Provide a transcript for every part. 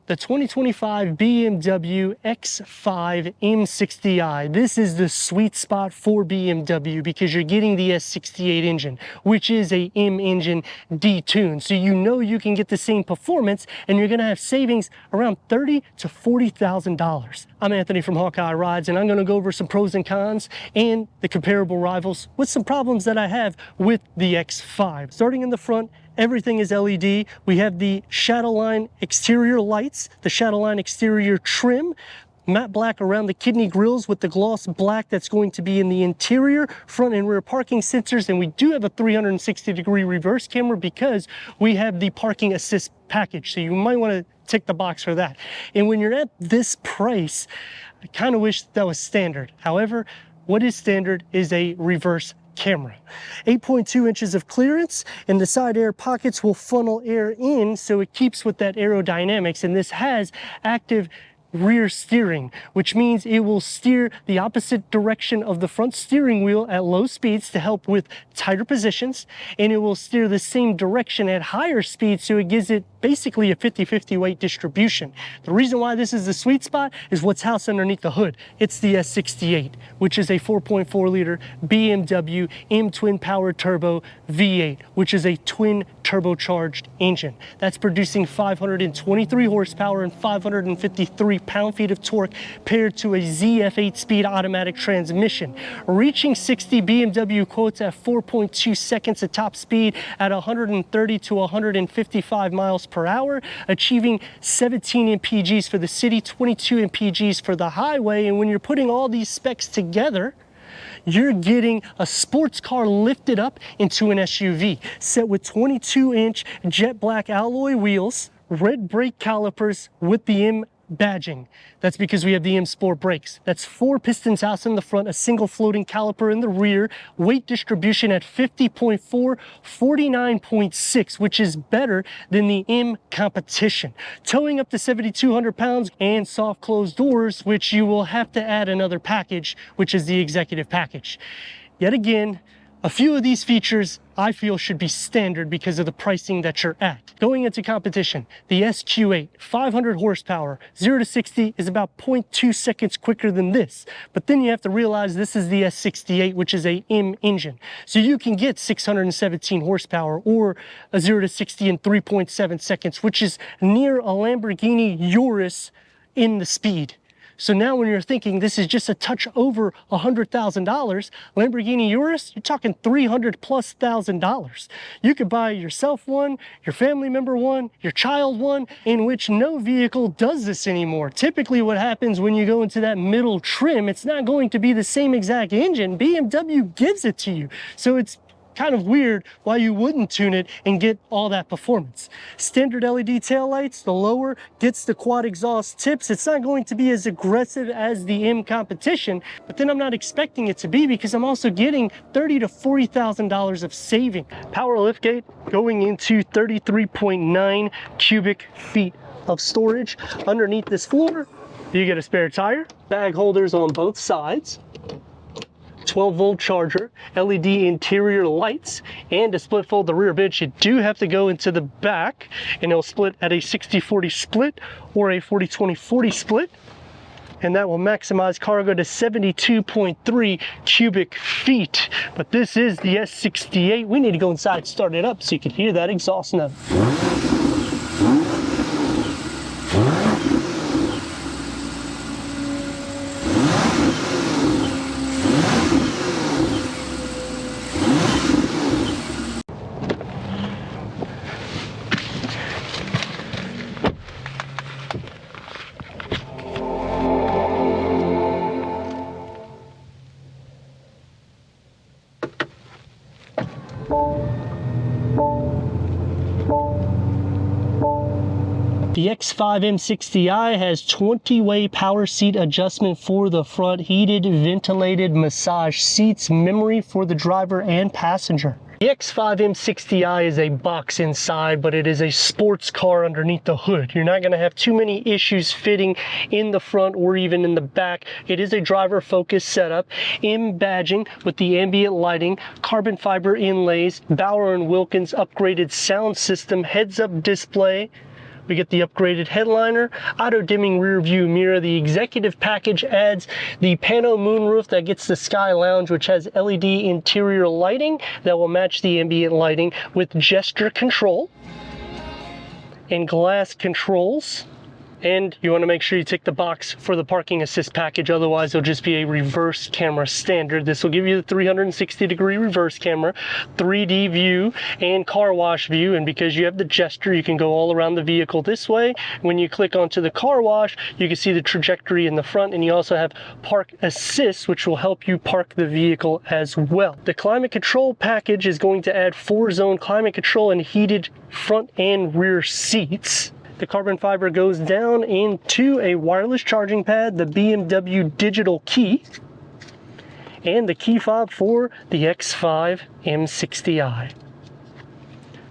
the 2025 BMW X5 m60i. This is the sweet spot for BMW because you're getting the S68 engine, which is a M engine detuned. So you know you can get the same performance and you're gonna have savings around $30,000 to $40,000. I'm Anthony from Hawkeye Rides, and I'm gonna go over some pros and cons and the comparable rivals with some problems that I have with the X5. Starting in the front, everything is LED. We have the Shadowline exterior lights, the Shadowline exterior trim, matte black around the kidney grills with the gloss black that's going to be in the interior, front and rear parking sensors, and we do have a 360-degree reverse camera because we have the parking assist package, so you might want to tick the box for that. And when you're at this price, I kind of wish that was standard. However, what is standard is a reverse camera. 8.2 inches of clearance, and the side air pockets will funnel air in, so it keeps with that aerodynamics. And this has active rear steering, which means it will steer the opposite direction of the front steering wheel at low speeds to help with tighter positions, and it will steer the same direction at higher speeds, so it gives it basically a 50-50 weight distribution. The reason why this is the sweet spot is what's housed underneath the hood. It's the S68, which is a 4.4 liter BMW M twin power turbo V8, which is a twin turbocharged engine. That's producing 523 horsepower and 553 pound-feet of torque paired to a ZF 8-speed automatic transmission. Reaching 60, BMW quotes at 4.2 seconds at top speed at 130 to 155 miles per hour, achieving 17 mpgs for the city, 22 mpgs for the highway. And when you're putting all these specs together, you're getting a sports car lifted up into an SUV, set with 22-inch jet black alloy wheels, red brake calipers with the M badging. That's because we have the M Sport brakes. That's 4 pistons housed in the front, a single floating caliper in the rear, weight distribution at 50.4, 49.6, which is better than the M competition. Towing up to 7,200 pounds and soft closed doors, which you will have to add another package, which is the executive package. Yet again, a few of these features I feel should be standard because of the pricing that you're at. Going into competition, the SQ8, 500 horsepower, 0 to 60 is about 0.2 seconds quicker than this. But then you have to realize this is the S68, which is a M engine. So you can get 617 horsepower or a 0 to 60 in 3.7 seconds, which is near a Lamborghini Urus in the speed. So now when you're thinking this is just a touch over $100,000, Lamborghini Urus, you're talking $300,000+. You could buy yourself one, your family member one, your child one, in which no vehicle does this anymore. Typically what happens when you go into that middle trim, it's not going to be the same exact engine. BMW gives it to you. So it's kind of weird why you wouldn't tune it and get all that performance. Standard LED taillights, the lower gets the quad exhaust tips. It's not going to be as aggressive as the M competition, but then I'm not expecting it to be because I'm also getting $30,000 to $40,000 of saving. Power liftgate going into 33.9 cubic feet of storage. Underneath this floor, you get a spare tire, bag holders on both sides, 12-volt charger, LED interior lights, and to split fold the rear bench, you do have to go into the back, and it'll split at a 60-40 split or a 40-20-40 split, and that will maximize cargo to 72.3 cubic feet. But this is the S68. We need to go inside and start it up so you can hear that exhaust note. The X5 m60i has 20-way power seat adjustment for the front, heated, ventilated massage seats, memory for the driver and passenger. The X5 m60i is a box inside, but it is a sports car underneath the hood. You're not going to have too many issues fitting in the front or even in the back. It is a driver-focused setup. M badging with the ambient lighting, carbon fiber inlays, Bauer & Wilkins upgraded sound system, heads-up display, We get the upgraded headliner, auto dimming rear view mirror. The executive package adds the pano moonroof that gets the Sky Lounge, which has LED interior lighting that will match the ambient lighting with gesture control and glass controls. And you want to make sure you tick the box for the parking assist package, otherwise it'll just be a reverse camera standard. This will give you the 360-degree reverse camera, 3D view, and car wash view. And because you have the gesture, you can go all around the vehicle this way. When you click onto the car wash, you can see the trajectory in the front, and you also have park assist, which will help you park the vehicle as well. The climate control package is going to add 4-zone climate control and heated front and rear seats. The carbon fiber goes down into a wireless charging pad, the BMW digital key, and the key fob for the X5 m60i.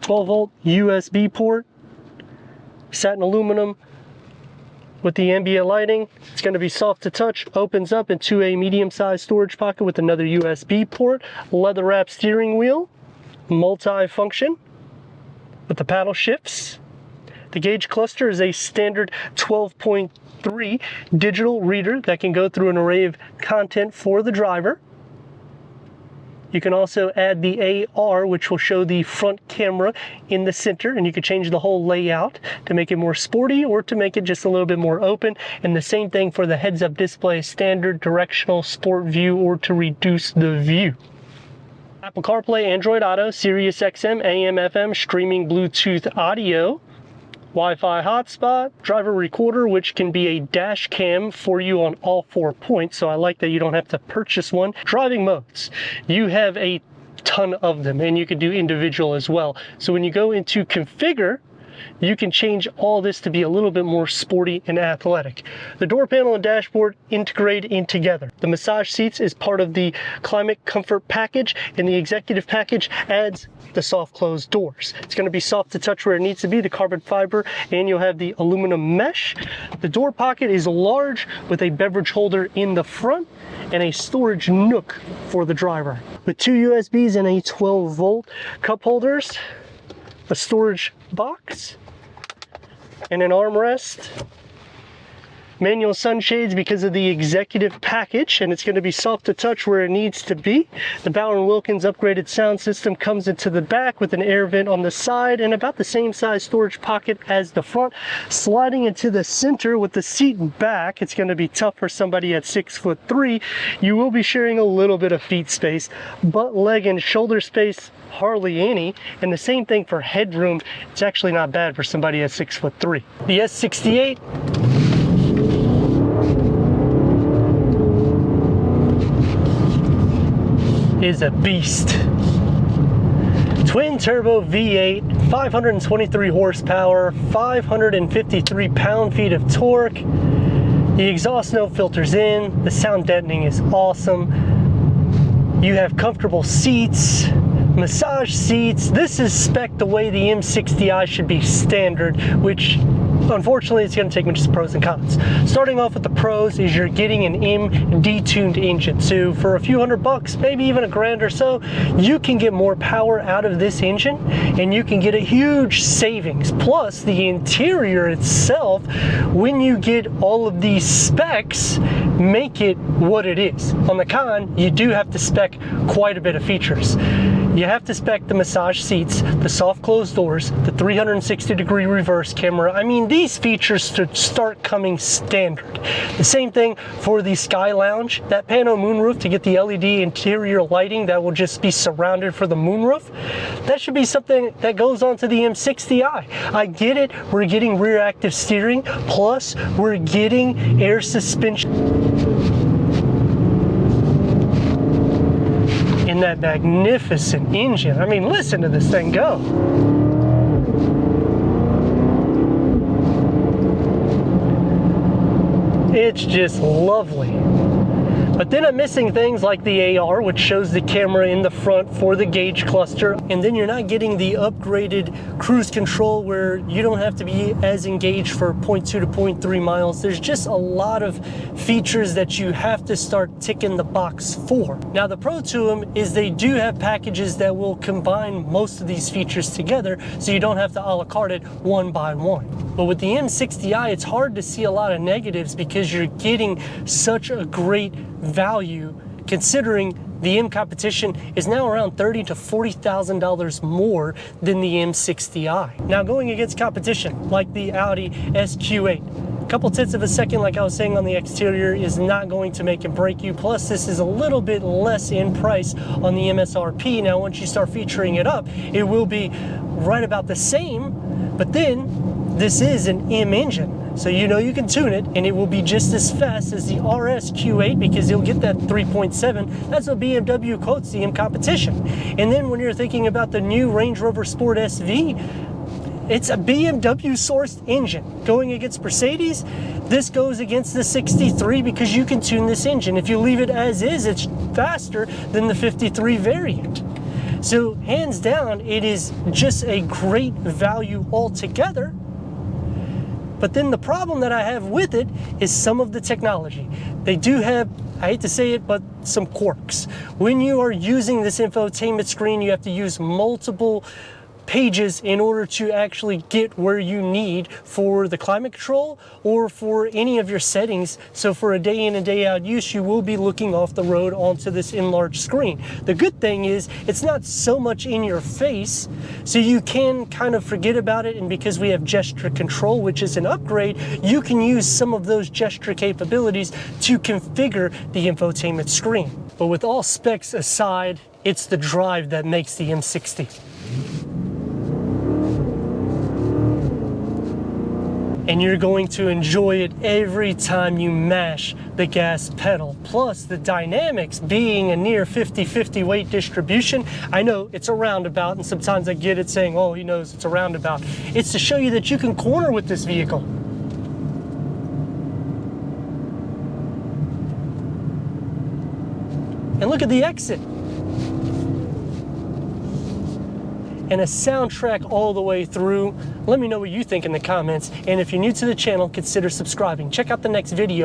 12-volt USB port, satin aluminum with the ambient lighting. It's going to be soft to touch, opens up into a medium-sized storage pocket with another USB port, leather-wrapped steering wheel, multi-function with the paddle shifts. The gauge cluster is a standard 12.3 digital reader that can go through an array of content for the driver. You can also add the AR, which will show the front camera in the center, and you can change the whole layout to make it more sporty or to make it just a little bit more open. And the same thing for the heads-up display, standard directional sport view, or to reduce the view. Apple CarPlay, Android Auto, Sirius XM, AM, FM, streaming Bluetooth audio, Wi-Fi hotspot, driver recorder, which can be a dash cam for you on all 4 points, so I like that you don't have to purchase one. Driving modes, you have a ton of them, and you can do individual as well. So when you go into configure, you can change all this to be a little bit more sporty and athletic. The door panel and dashboard integrate in together. The massage seats is part of the climate comfort package, and the executive package adds the soft closed doors. It's going to be soft to touch where it needs to be, the carbon fiber, and you'll have the aluminum mesh. The door pocket is large with a beverage holder in the front and a storage nook for the driver. With 2 USBs and a 12-volt cup holders, a storage box, and an armrest. Manual sunshades because of the executive package, and it's going to be soft to touch where it needs to be. The Bauer & Wilkins upgraded sound system comes into the back with an air vent on the side and about the same size storage pocket as the front. Sliding into the center with the seat back, it's going to be tough for somebody at 6'3". You will be sharing a little bit of feet space, but leg and shoulder space hardly any, and the same thing for headroom. It's actually not bad for somebody at 6'3". The S68 is a beast. Twin turbo V8, 523 horsepower, 553 pound-feet of torque. The exhaust note filters in, the sound deadening is awesome. You have comfortable seats, massage seats. This is spec'd the way the m60i should be standard, which unfortunately it's going to take me just pros and cons. Starting off with the pros is you're getting an detuned engine. So for a few $100, maybe even $1,000 or so, you can get more power out of this engine and you can get a huge savings. Plus the interior itself, when you get all of these specs, make it what it is. On the con, you do have to spec quite a bit of features. You have to spec the massage seats, the soft closed doors, the 360-degree reverse camera. I mean, these features should start coming standard. The same thing for the Sky Lounge, that pano moonroof to get the LED interior lighting that will just be surrounded for the moonroof. That should be something that goes onto the m60i. I get it, we're getting rear active steering, plus we're getting air suspension in that magnificent engine. I mean, listen to this thing go. It's just lovely. But then I'm missing things like the AR, which shows the camera in the front for the gauge cluster. And then you're not getting the upgraded cruise control where you don't have to be as engaged for 0.2 to 0.3 miles. There's just a lot of features that you have to start ticking the box for. Now, the pro to them is they do have packages that will combine most of these features together, so you don't have to a la carte it one by one. But with the M60i, it's hard to see a lot of negatives because you're getting such a great value considering the M competition is now around $30,000 to $40,000 more than the M60i. Now, going against competition like the Audi SQ8, a couple tenths of a second, like I was saying on the exterior, is not going to make and break you. Plus, this is a little bit less in price on the MSRP. Now, once you start featuring it up, it will be right about the same, but then this is an M engine. So you know you can tune it and it will be just as fast as the RS Q8 because you'll get that 3.7. That's what BMW quotes the M competition. And then when you're thinking about the new Range Rover Sport SV, it's a BMW sourced engine. Going against Mercedes, this goes against the 63 because you can tune this engine. If you leave it as is, it's faster than the 53 variant. So hands down, it is just a great value altogether. But then the problem that I have with it is some of the technology. They do have, I hate to say it, but some quirks. When you are using this infotainment screen, you have to use multiple pages in order to actually get where you need for the climate control or for any of your settings. So for a day in and day out use, you will be looking off the road onto this enlarged screen. The good thing is it's not so much in your face, so you can kind of forget about it. And because we have gesture control, which is an upgrade, you can use some of those gesture capabilities to configure the infotainment screen. But with all specs aside, it's the drive that makes the M60. And you're going to enjoy it every time you mash the gas pedal. Plus the dynamics being a near 50-50 weight distribution. I know it's a roundabout, and sometimes I get it saying, oh, he knows it's a roundabout. It's to show you that you can corner with this vehicle. And look at the exit. And a soundtrack all the way through. Let me know what you think in the comments. And if you're new to the channel, consider subscribing. Check out the next video.